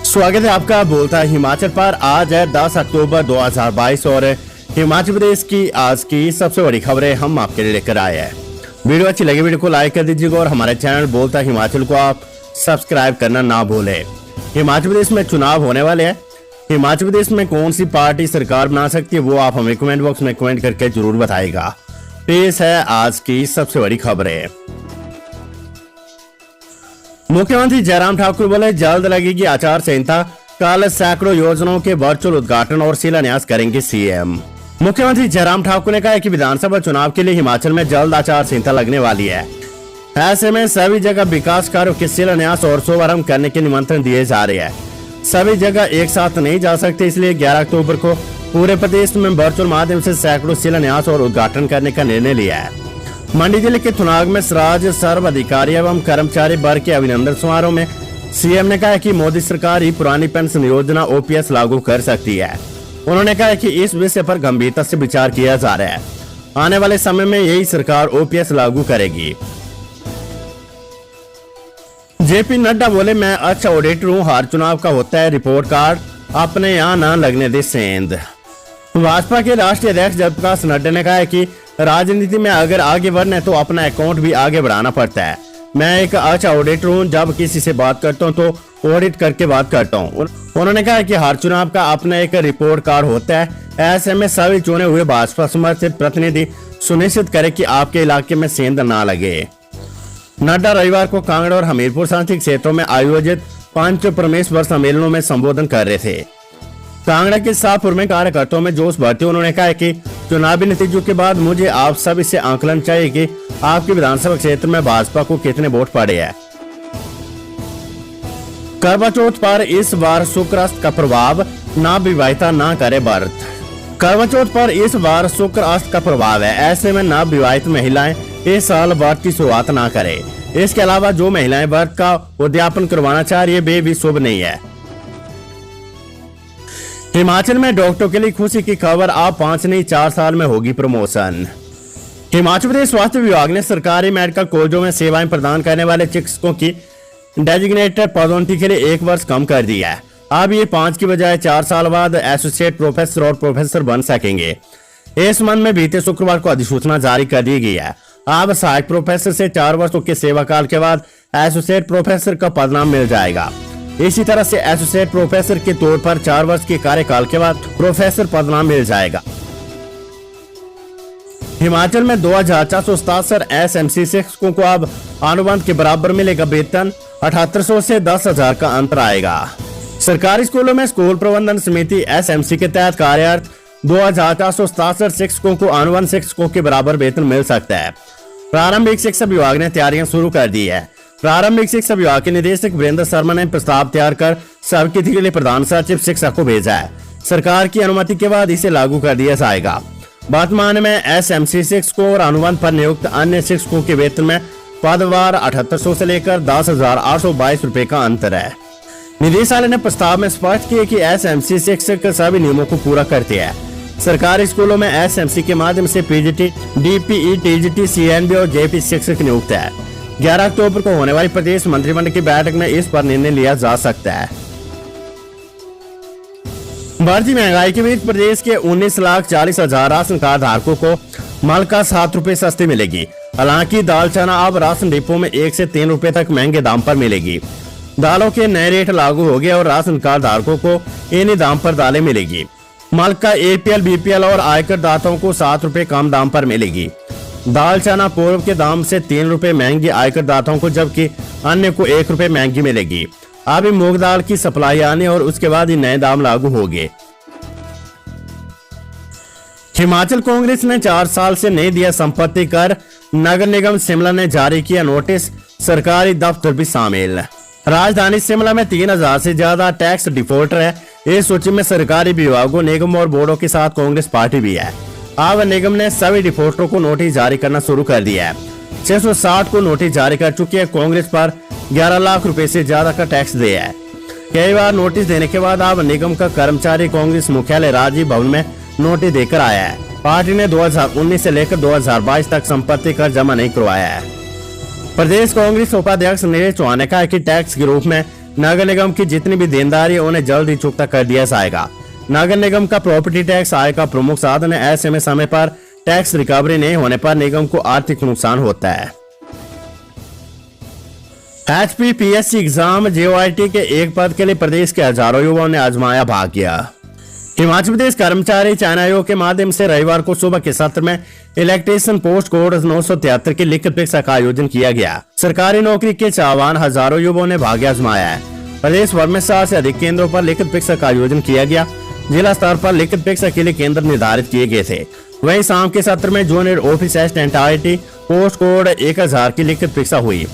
स्वागत है आपका बोलता है हिमाचल पर। आज है 10 अक्टूबर 2022 और हिमाचल प्रदेश की आज की सबसे बड़ी खबरें हम आपके लिए लेकर आए हैं। वीडियो अच्छी लगी वीडियो को लाइक कर दीजिएगा और हमारे चैनल बोलता है हिमाचल को आप सब्सक्राइब करना ना भूलें। हिमाचल प्रदेश में चुनाव होने वाले हैं। हिमाचल प्रदेश में कौन सी पार्टी सरकार बना सकती है वो आप हमें कमेंट बॉक्स में कमेंट करके जरूर बताएगा। पेश है आज की सबसे बड़ी खबरें। मुख्यमंत्री जयराम ठाकुर बोले जल्द लगेगी आचार संहिता, कल सैकड़ों योजनाओं के वर्चुअल उद्घाटन और शिलान्यास करेंगे सीएम। मुख्यमंत्री जयराम ठाकुर ने कहा है कि विधानसभा चुनाव के लिए हिमाचल में जल्द आचार संहिता लगने वाली है। ऐसे में सभी जगह विकास कार्यों के शिलान्यास और शुभारंभ करने के निमंत्रण दिए जा रहे हैं। सभी जगह एक साथ नहीं जा सकते, इसलिए 11 अक्टूबर को पूरे प्रदेश में वर्चुअल माध्यम से सैकड़ों शिलान्यास और उद्घाटन करने का निर्णय लिया है। मंडी जिले के थुनाग में राज्य सर्व अधिकारी एवं कर्मचारी वर्ग के अभिनंदन समारोह में सीएम ने कहा कि मोदी सरकार ही पुरानी पेंशन योजना ओपीएस लागू कर सकती है। उन्होंने कहा कि इस विषय पर गंभीरता से विचार किया जा रहा है। आने वाले समय में यही सरकार ओपीएस लागू करेगी। जेपी नड्डा बोले मैं अच्छा ऑडिटर हूँ, हर चुनाव का होता है रिपोर्ट कार्ड, अपने यहाँ न लगने दे सेंध। भाजपा के राष्ट्रीय अध्यक्ष जगप्रकाश नड्डा ने कहा है कि राजनीति में अगर आगे बढ़ना है तो अपना अकाउंट भी आगे बढ़ाना पड़ता है। मैं एक अच्छा ऑडिटर हूँ, जब किसी से बात करता हूँ तो ऑडिट करके बात करता हूँ। उन्होंने कहा कि हर चुनाव का अपना एक रिपोर्ट कार्ड होता है। ऐसे में सभी चुने हुए भाजपा समर्थित प्रतिनिधि सुनिश्चित करें कि आपके इलाके में सेंध ना लगे। नड्डा रविवार को कांगड़ा और हमीरपुर सांसदीय क्षेत्रों में आयोजित पंच परमेश्वर सम्मेलनों में संबोधन कर रहे थे। कांगड़ा के शाहपुर में कार्यकर्ताओं में जोश भरते उन्होंने कहा कि चुनावी नतीजों के बाद मुझे आप सभी से आंकलन चाहिए कि आपके विधानसभा क्षेत्र में भाजपा को कितने वोट पड़े हैं। करवा चौथ पर इस बार शुक्र अस्त का प्रभाव, ना विवाहिता ना करे व्रत। करवा चौथ पर इस बार शुक्र अस्त का प्रभाव है। ऐसे में नव विवाहित महिलाएं इस साल व्रत की शुरुआत ना करें। इसके अलावा जो महिलाएं व्रत का उद्यापन करवाना चाह रही है वे भी शुभ नहीं है। हिमाचल में डॉक्टरों के लिए खुशी की खबर, अब 5 नहीं 4 साल में होगी प्रमोशन। हिमाचल प्रदेश स्वास्थ्य विभाग ने सरकारी मेडिकल कॉलेजों में सेवाएं प्रदान करने वाले चिकित्सकों की डेजिग्नेटेड पदोन्नति के लिए 1 वर्ष कम कर दिया है। अब ये 5 की बजाय 4 साल बाद एसोसिएट प्रोफेसर और प्रोफेसर बन सकेंगे। इस संबंध में बीते शुक्रवार को अधिसूचना जारी कर दी गई है। अब सहायक प्रोफेसर से 4 वर्षों के सेवा काल के बाद एसोसिएट प्रोफेसर का पदनाम मिल जाएगा। इसी तरह से एसोसिएट प्रोफेसर के तौर पर 4 वर्ष के कार्यकाल के बाद प्रोफेसर पदनाम मिल जाएगा। हिमाचल में 2467 एसएमसी शिक्षकों को अब अनुबंध के बराबर मिलेगा वेतन, 7800 से 10,000 का अंतर आएगा। सरकारी स्कूलों में स्कूल प्रबंधन समिति एसएमसी के तहत कार्यरत 2467 शिक्षकों को अनुबंध शिक्षकों के बराबर वेतन मिल सकता है। प्रारंभिक शिक्षा विभाग ने तैयारियां शुरू कर दी है। प्रारंभिक शिक्षा विभाग के निदेशक वीरेंद्र शर्मा ने प्रस्ताव तैयार कर स्वीकृति के लिए प्रधान सचिव शिक्षा को भेजा है। सरकार की अनुमति के बाद इसे लागू कर दिया जाएगा। वर्तमान में एसएमसी शिक्षकों और अनुबंध पर नियुक्त अन्य शिक्षकों के वेतन में पदवार 7800 से लेकर 10,822 रुपए का अंतर है। निदेशालय ने प्रस्ताव में स्पष्ट किया कि एसएमसी शिक्षक सभी नियमों को पूरा करते हैं। सरकारी स्कूलों में एसएमसी के माध्यम से पीजीटी, डीपीई, टीजीटी, सीएनबी और जेपी शिक्षक नियुक्त है। 11 अक्टूबर को होने वाली प्रदेश मंत्रिमंडल की बैठक में इस पर निर्णय लिया जा सकता है। बढ़ती महंगाई के बीच प्रदेश के 19,40,000 राशन कार्ड धारकों को मलका 7 रुपए सस्ती मिलेगी। हालांकि दाल चना अब राशन डिपो में 1 से 3 रुपए तक महंगे दाम पर मिलेगी। दालों के नए रेट लागू हो गए और राशन कार्ड धारकों को इन्हीं दाम पर दालें मिलेगी। मलका एपीएल, बीपीएल और आयकर दाताओं को 7 रुपए कम दाम पर मिलेगी। दाल चना पूर्व के दाम से 3 रुपए महंगी आयकर दाताओं को, जबकि अन्य को 1 रुपए महंगी मिलेगी। अभी मूंग दाल की सप्लाई आने और उसके बाद ही नए दाम लागू होंगे। हिमाचल कांग्रेस ने 4 साल से नहीं दिया संपत्ति कर, नगर निगम शिमला ने जारी किया नोटिस, सरकारी दफ्तर भी शामिल। राजधानी शिमला में 3000 से ज्यादा टैक्स डिफॉल्टर है। इस सूची में सरकारी विभागों, निगम और बोर्डों के साथ कांग्रेस पार्टी भी है। अब निगम ने सभी डिफॉल्टरों को नोटिस जारी करना शुरू कर दिया है। 660 को नोटिस जारी कर चुकी है। कांग्रेस पर 11 लाख रुपए से ज्यादा का टैक्स दिया है। कई बार नोटिस देने के बाद अब निगम का कर्मचारी कांग्रेस मुख्यालय राजीव भवन में नोटिस देकर आया है। पार्टी ने 2019 से लेकर 2022 तक संपत्ति कर जमा नहीं करवाया है। प्रदेश कांग्रेस उपाध्यक्ष नीरज चौहान ने कहा कि टैक्स के रूप में नगर निगम की जितनी भी देनदारी है उन्हें जल्द ही चुकता कर दिया जाएगा। नगर निगम का प्रॉपर्टी टैक्स आय का प्रमुख साधन है। ऐसे में समय पर टैक्स रिकवरी नहीं होने पर निगम को आर्थिक नुकसान होता है। HPPSC एग्जाम JOIT के एक पद के लिए प्रदेश के हजारों युवाओं ने आजमाया भाग्य। हिमाचल प्रदेश कर्मचारी चयन आयोग के माध्यम से रविवार को सुबह के सत्र में इलेक्ट्रीशियन पोस्ट कोड 973 की लिखित परीक्षा का आयोजन किया गया। सरकारी नौकरी के चाहवान हजारों युवाओं ने भाग्य आजमाया है। प्रदेश भर में 60 से अधिक केंद्रों पर लिखित परीक्षा का आयोजन किया गया। जिला स्तर पर लिखित परीक्षा के लिए केंद्र निर्धारित किए गए थे। वहीं शाम के सत्र में junior office assistant IT post code 1000 की लिखित परीक्षा हुई।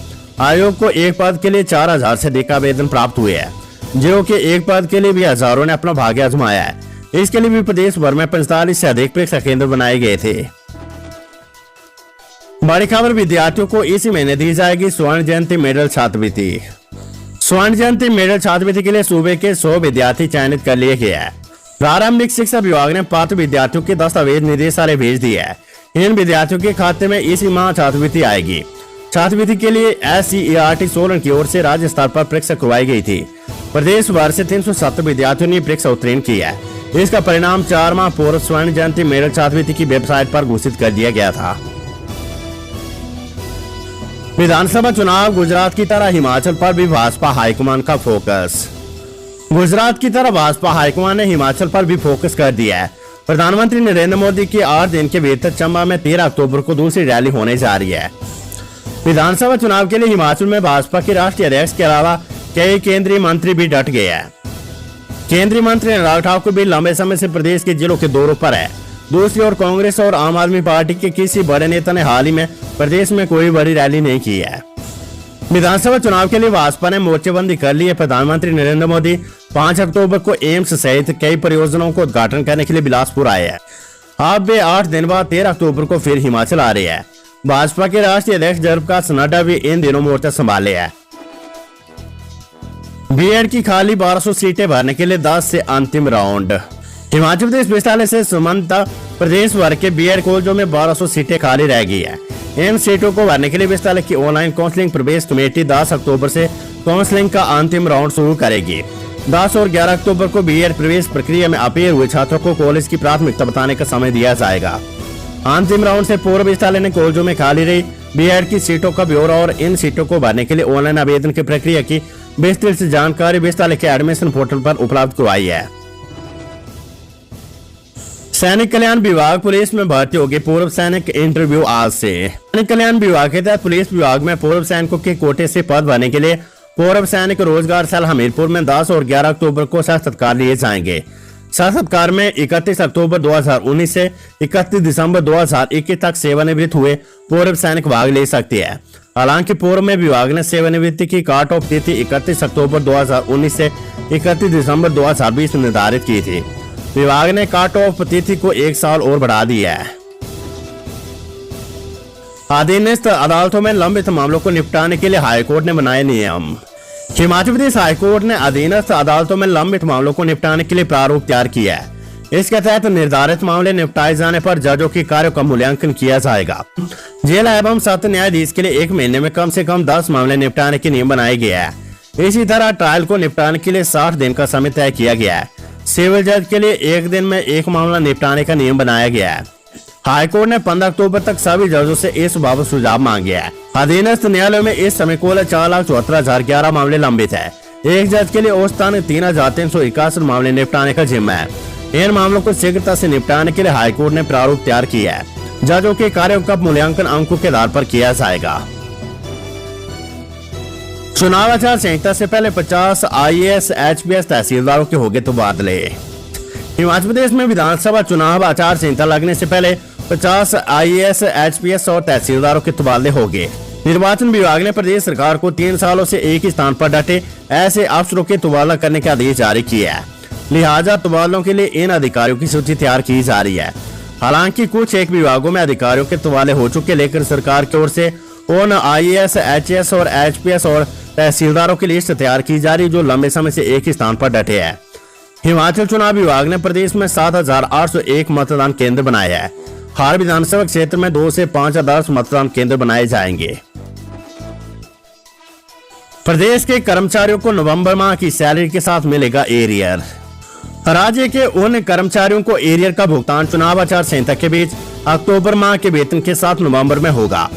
आयोग को एक पद के लिए 4000 से अधिक आवेदन प्राप्त हुए हैं। जो कि एक पद के लिए भी हजारों ने अपना भाग्य आजमाया है। इसके लिए भी प्रदेश भर में 45 से अधिक परीक्षा केंद्र बनाए गए थे। बड़ी खबर, विद्यार्थियों को इसी महीने दी जाएगी स्वर्ण जयंती मेडल छात्रवृत्ति। स्वर्ण जयंती मेडल छात्रवृत्ति के लिए सूबे के 100 विद्यार्थी चयनित कर लिए गए हैं। प्रारंभिक शिक्षा विभाग ने पात्र विद्यार्थियों के दस्तावेज निदेशालय भेज दिए है। इन विद्यार्थियों के खाते में इसी माह छात्रवृत्ति आएगी। छात्रवृत्ति के लिए SCERT सोलन की ओर से राज्य स्तर पर परीक्षा करवाई गई थी। प्रदेश भर से 370 विद्यार्थियों ने परीक्षा उत्तीर्ण की है। इसका परिणाम 4 माह पूर्व स्वर्ण जयंती मेडल छात्रवृत्ति की वेबसाइट पर घोषित कर दिया गया था। विधानसभा चुनाव, गुजरात की तरह हिमाचल पर भी भाजपा हाईकमान का फोकस। गुजरात की तरह भाजपा हाईकमान ने हिमाचल पर भी फोकस कर दिया है। प्रधानमंत्री नरेंद्र मोदी की 8 दिन के भीतर चंबा में 13 अक्टूबर को दूसरी रैली होने जा रही है। विधानसभा चुनाव के लिए हिमाचल में भाजपा के राष्ट्रीय अध्यक्ष के अलावा कई केंद्रीय मंत्री भी डट गए हैं। केंद्रीय मंत्री अनुराग ठाकुर भी लंबे समय से प्रदेश के जिलों के दौरों पर है। दूसरी ओर कांग्रेस और आम आदमी पार्टी के किसी बड़े नेता ने हाल ही में प्रदेश में कोई बड़ी रैली नहीं की है। विधानसभा चुनाव के लिए भाजपा ने मोर्चेबंदी कर ली है। प्रधानमंत्री नरेंद्र मोदी 5 अक्टूबर को एम्स सहित कई परियोजनाओं को उद्घाटन करने के लिए बिलासपुर आए हैं। अब वे 8 दिन बाद 13 अक्टूबर को फिर हिमाचल आ रहे हैं। भाजपा के राष्ट्रीय अध्यक्ष जगप्रकाश नड्डा भी इन दिनों मोर्चा संभाले हैं। बीएड की खाली 1200 सीटें भरने के लिए 10 से अंतिम राउंड। हिमाचल प्रदेश विश्वविद्यालय से संबंधित प्रदेश भर के बीएड कॉलेजों में 1200 सीटें खाली रह गई है। इन सीटों को भरने के लिए विश्वविद्यालय की ऑनलाइन काउंसलिंग प्रवेश कमेटी 10 अक्टूबर से काउंसलिंग का अंतिम राउंड शुरू करेगी। 10 और 11 अक्टूबर को बीएड प्रवेश प्रक्रिया में अपील हुए छात्रों को कॉलेज की प्राथमिकता बताने का समय दिया जाएगा। अंतिम राउंड से पूर्व विश्वविद्यालय ने कॉलेजों में खाली रही बीएड की सीटों का ब्यौरा और इन सीटों को भरने के लिए ऑनलाइन आवेदन की प्रक्रिया की विस्तृत जानकारी विश्वविद्यालय के एडमिशन पोर्टल पर उपलब्ध करवाई है। सैनिक कल्याण विभाग पुलिस में भर्ती होगी पूर्व सैनिक इंटरव्यू आज से। सैनिक कल्याण विभाग के तहत पुलिस विभाग में पूर्व सैनिकों के कोटे से पद भरने के लिए पूर्व सैनिक रोजगार सेल हमीरपुर में 10 और 11 अक्टूबर को साक्षात्कार लिए जाएंगे। साक्षात्कार में 31 अक्टूबर 2019 से 31 दिसंबर 2021 तक सेवानिवृत्त हुए पूर्व सैनिक भाग ले सकते हैं। हालांकि पूर्व में विभाग ने सेवानिवृत्ति की काट ऑफ तिथि 31 अक्टूबर 2019 से 31 दिसंबर 2020 निर्धारित की थी। विभाग ने काट ऑफ तिथि को 1 साल और बढ़ा दिया है। अधीनस्थ अदालतों में लंबित मामलों को निपटाने के लिए हाईकोर्ट ने बनाए नियम। हिमाचल प्रदेश हाईकोर्ट ने अधीनस्थ अदालतों में लंबित मामलों को निपटाने के लिए प्रारूप तैयार किया है। इसके तहत निर्धारित मामले निपटाए जाने पर जजों के कार्यों का मूल्यांकन किया जाएगा। जेल एवं सत्र न्यायाधीश के लिए 1 महीने में कम से कम 10 मामले निपटाने के नियम बनाए गए हैं। इसी तरह ट्रायल को निपटाने के लिए 60 दिन का समय तय किया गया है। सिविल जज के लिए 1 दिन में 1 मामला निपटाने का नियम बनाया गया है। हाईकोर्ट ने 15 अक्टूबर तक सभी जजों से इस बाबत सुझाव मांगे हैं। अधीनस्थ न्यायालयों में इस समय कुल 4,74,011 मामले लंबित है। एक जज के लिए औसतन 3,361 मामले निपटाने का जिम्मा है। इन मामलों को शीघ्रता से निपटाने के लिए हाईकोर्ट ने प्रारूप तैयार किया है। जजों के कार्यों का मूल्यांकन अंकों के आधार पर किया जाएगा। चुनाव आचार संहिता से पहले 50 IAS HPS तहसीलदारों के होंगे तबादले। हिमाचल प्रदेश में विधानसभा चुनाव आचार संहिता लगने से पहले 50 IAS HPS और तहसीलदारों के तबादले होंगे। निर्वाचन विभाग ने प्रदेश सरकार को 3 सालों से एक ही स्थान पर डटे ऐसे अफसरों के तबादला करने के आदेश जारी किए हैं। लिहाजा तबादलों के लिए इन अधिकारियों की सूची तैयार की जा रही है। हालांकि कुछ एक विभागों में अधिकारियों के तबादले हो चुके, लेकिन सरकार की ओर से उन IAS HS और HPS और तहसीलदारों की लिस्ट तैयार की जा रही जो लंबे समय से एक ही स्थान पर डटे हैं। हिमाचल चुनाव विभाग ने प्रदेश में 7,801 मतदान केंद्र बनाए हैं। हर विधानसभा क्षेत्र में 2 से 5 आदर्श मतदान केंद्र बनाए जाएंगे। प्रदेश के कर्मचारियों को नवंबर माह की सैलरी के साथ मिलेगा एरियर। राज्य के उन कर्मचारियों को एरियर का भुगतान चुनाव आचार संहिता के बीच अक्टूबर माह के वेतन के साथ नवंबर में होगा।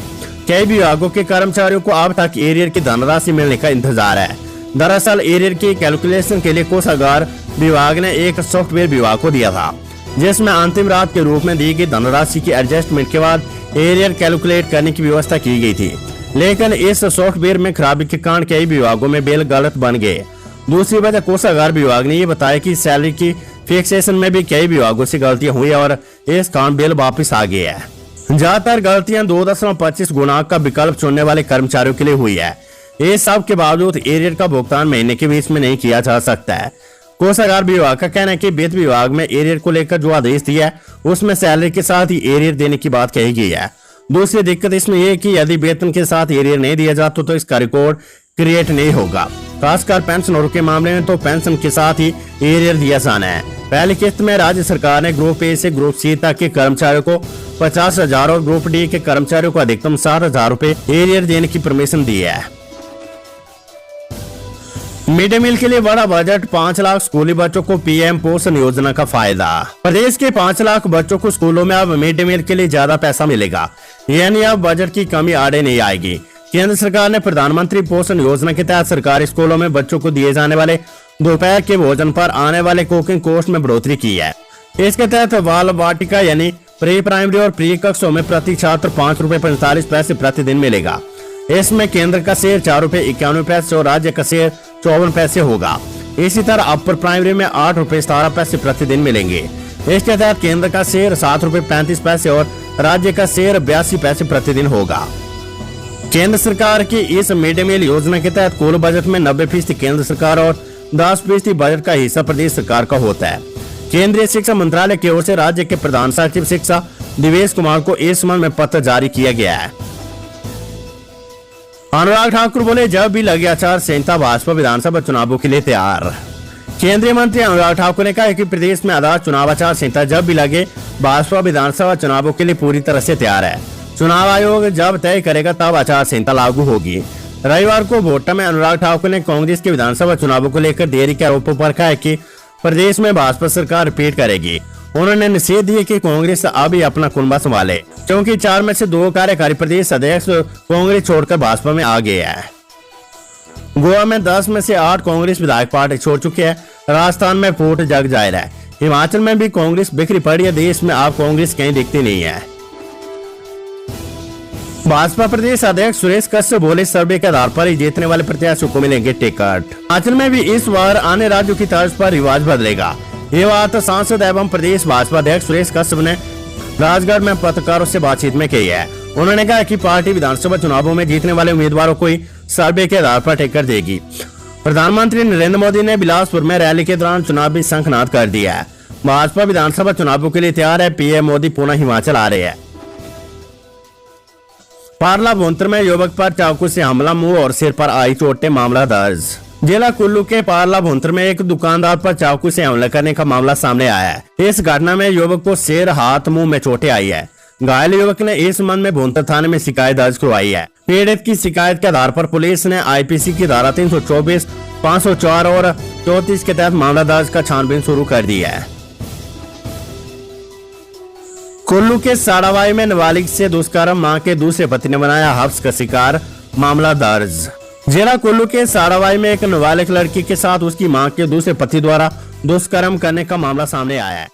कई विभागों के कर्मचारियों को अब तक एरियर की धनराशि मिलने का इंतजार है। दरअसल एरियर की कैलकुलेशन के लिए कोषागार विभाग ने एक सॉफ्टवेयर विभाग को दिया था, जिसमें अंतिम रात के रूप में दी गई धनराशि की एडजस्टमेंट के बाद एरियर कैलकुलेट करने की व्यवस्था की गई थी। लेकिन इस सॉफ्टवेयर में खराबी के कारण कई विभागों में बिल गलत बन गए। दूसरी वजह कोषागार विभाग ने ये बताया कि सैलरी की फिक्सेशन में भी कई विभागों से गलतियां हुई और इस कारण बिल वापस आ गई है। ज्यादातर गलतियां 2.25 गुना का विकल्प चुनने वाले कर्मचारियों के लिए हुई है। इस सब के बावजूद एरियर का भुगतान महीने के बीच में नहीं किया जा सकता है। कोषागार विभाग का कहना है कि वित्त विभाग में एरियर को लेकर जो आदेश दिया है उसमें सैलरी के साथ ही एरियर देने की बात कही गई है। दूसरी दिक्कत इसमें यह कि यदि वेतन के साथ एरियर नहीं दिया जाता तो इसका रिकॉर्ड क्रिएट नहीं होगा। खासकर पेंशनरों के मामले में तो पेंशन के साथ ही एरियर दिया जाना है। पहली किस्त में राज्य सरकार ने ग्रुप ए से ग्रुप सी तक के कर्मचारियों को 50,000 और ग्रुप डी के कर्मचारियों को अधिकतम 60,000 रूपए एरियर देने की परमिशन दी है। मिड डे मील के लिए बड़ा बजट, 5 लाख स्कूली बच्चों को पीएम पोषण योजना का फायदा। प्रदेश के 5 लाख बच्चों को स्कूलों में अब मिड डे मील के लिए ज्यादा पैसा मिलेगा, यानी अब बजट की कमी आड़े नहीं आएगी। केंद्र सरकार ने प्रधानमंत्री पोषण योजना के तहत सरकारी स्कूलों में बच्चों को दिए जाने वाले दोपहर के भोजन पर आने वाले कुकिंग कॉस्ट में बढ़ोतरी की है। इसके तहत बाल वाटिका यानी प्री प्राइमरी और प्री कक्षों में प्रति छात्र 5 रुपए 45 पैसे प्रतिदिन मिलेगा। इसमें केंद्र का शेयर 4 रुपए 91 पैसे और राज्य का शेयर 54 पैसे होगा। इसी तरह अपर प्राइमरी में 8 रुपए 17 पैसे प्रतिदिन मिलेंगे। इसके तहत केंद्र का शेयर 7 रुपए 35 पैसे और राज्य का शेयर 82 पैसे प्रतिदिन होगा। केंद्र सरकार की इस मिड डे मील योजना के तहत कुल बजट में 90% केंद्र सरकार और 10% बजट का हिस्सा प्रदेश सरकार का होता है। केंद्रीय शिक्षा मंत्रालय की ओर से राज्य के प्रधान सचिव शिक्षा दिवेश कुमार को इस संबंध में पत्र जारी किया गया है। अनुराग ठाकुर बोले, जब भी लगे आचार संहिता भाजपा विधानसभा चुनावों के लिए तैयार। केंद्रीय मंत्री अनुराग ठाकुर ने कहा है कि प्रदेश में आदर्श चुनाव आचार संहिता जब भी लगे भाजपा विधानसभा चुनावों के लिए पूरी तरह से तैयार है। चुनाव आयोग जब तय करेगा तब आचार संहिता लागू होगी। रविवार को भोटा में अनुराग ठाकुर ने कांग्रेस के विधानसभा चुनावों को लेकर देरी के आरोपों पर कहा कि प्रदेश में भाजपा सरकार रिपीट करेगी। उन्होंने निषेध दिए कि कांग्रेस अभी अपना कुनबा संभाले, क्योंकि 4 में से 2 कार्यकारी प्रदेश अध्यक्ष कांग्रेस छोड़कर भाजपा में आ गए हैं। गोवा में 10 में से 8 कांग्रेस विधायक पार्टी छोड़ चुके हैं। राजस्थान में फूट जग जाहिर है। हिमाचल में भी कांग्रेस बिखरी पड़ी है। देश में अब कांग्रेस कहीं दिखती नहीं है। भाजपा प्रदेश अध्यक्ष सुरेश कश्यप बोले, सर्वे के आधार पर ही जीतने वाले प्रत्याशियों को मिलेंगे टिकट। हिमाचल में भी इस बार अन्य राज्यों की तर्ज पर रिवाज बदलेगा। ये बात सांसद एवं प्रदेश भाजपा अध्यक्ष सुरेश कश्यप ने राजगढ़ में पत्रकारों से बातचीत में कही है। उन्होंने कहा कि पार्टी विधानसभा चुनावों में जीतने वाले उम्मीदवारों को ही सर्वे के आधार पर टिकट देगी। प्रधानमंत्री नरेंद्र मोदी ने बिलासपुर में रैली के दौरान चुनावी शंखनाद कर दिया है। भाजपा विधानसभा चुनावों के लिए तैयार है। पीएम मोदी पुनः हिमाचल आ रहे हैं। पारला भुंतर में युवक पर चाकू से हमला, मुंह और सिर पर आई चोटें, मामला दर्ज। जिला कुल्लू के पारला भुंतर में एक दुकानदार पर चाकू से हमला करने का मामला सामने आया है। इस घटना में युवक को सिर, हाथ, मुंह में चोटें आई है। घायल युवक ने इस संबंध में भुंतर थाने में शिकायत दर्ज करवाई है। पीड़ित की शिकायत के आधार पर पुलिस ने आईपीसी की धारा 324, 504 और 34 के तहत मामला दर्ज कर छानबीन शुरू कर दी है। कुल्लू के साड़ावाई में नाबालिग से दुष्कर्म, मां के दूसरे पति ने बनाया हफ्स का शिकार, मामला दर्ज। जिला कुल्लू के साड़ावाई में एक नाबालिग लड़की के साथ उसकी मां के दूसरे पति द्वारा दुष्कर्म करने का मामला सामने आया है।